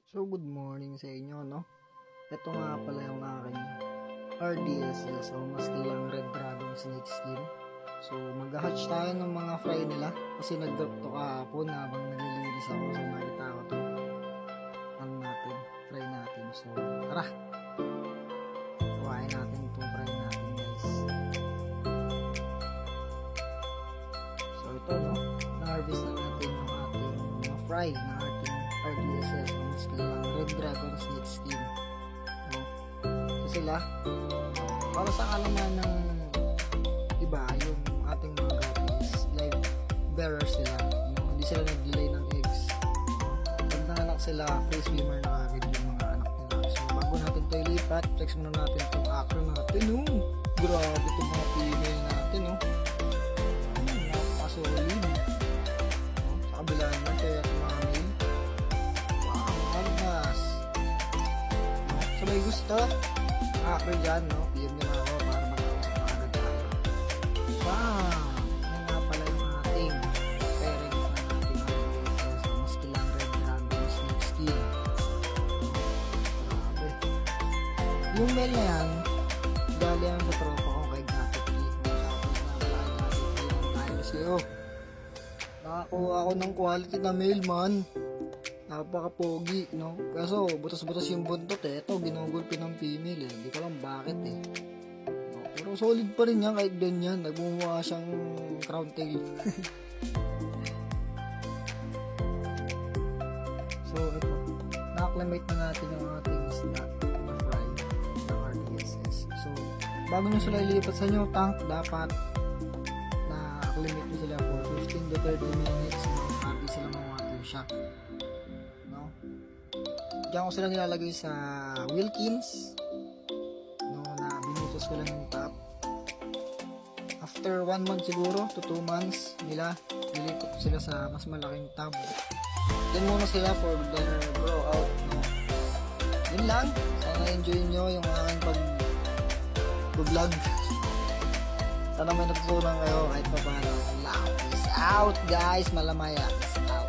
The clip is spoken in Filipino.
So, good morning sa inyo, no? Ito nga pala yung aking RDSS o mas kilang Red Dragon Snake Skin. So, mag-hatch tayo ng mga fry nila kasi nag-drop to kahapon habang nalilinis ako. So, nakita ko to. Ano natin? Fry natin. So, tara! Kuhain natin itong fry natin, guys. So, ito, no? Na-harvest na natin yung ating mga fry na ating RDSS o mas kilang Red Dragon Snake Skin. No? So, sila, para sa kalaman ng iba, yung ating mga guppies, live bearer sila. No? Hindi sila nag-delay ng eggs. Pag nanganak sila, free swimmer na agad yung mga anak nila. So, bago natin ito ilipat, flex muna natin itong acro natin. Grabe itong mga female natin. Napakasolid. Sa kabila naman, kaya itong mga male. Wow, magnas. So, may gusto acro dyan, no? PM nyo na ako para mag-ausap na agad tayo. Wow! Yan nga pala yung ating parent na ating RDSS o mas kilang Red Dragon Snake Skin. Grabe. Yung male na yan, dali yan sa tropa ko kay Gatopy. Tayo sa'yo. Nakakuha ako ng quality na male, man. Napaka-pogi, no? Kaso, butas-butas yung buntot eh. Ito, ginugulpi ng female eh. Hindi ko lang bakit eh. No? Pero solid pa rin yan kahit ganyan. Nagmumukha siyang crown tail. So, ito. Na-acclimate na natin yung ating snack na fry ng RDSS. So, bago nyo sila ilipat sa inyo tank, dapat na-acclimate nyo sila for 15 to 30 minutes. Happy sila mga water shock. Diyan ko sila nilalagay sa Wilkins, no, na binutos ko lang yung top. After 1 month siguro to 2 months nila, nilipat sila sa mas malaking tub. Yan muna sila for their grow out, no. Yun lang, sana enjoy nyo yung aking pag-vlog. Sana may natutunan kayo kahit pa paano. Peace out guys, malamaya. Peace out.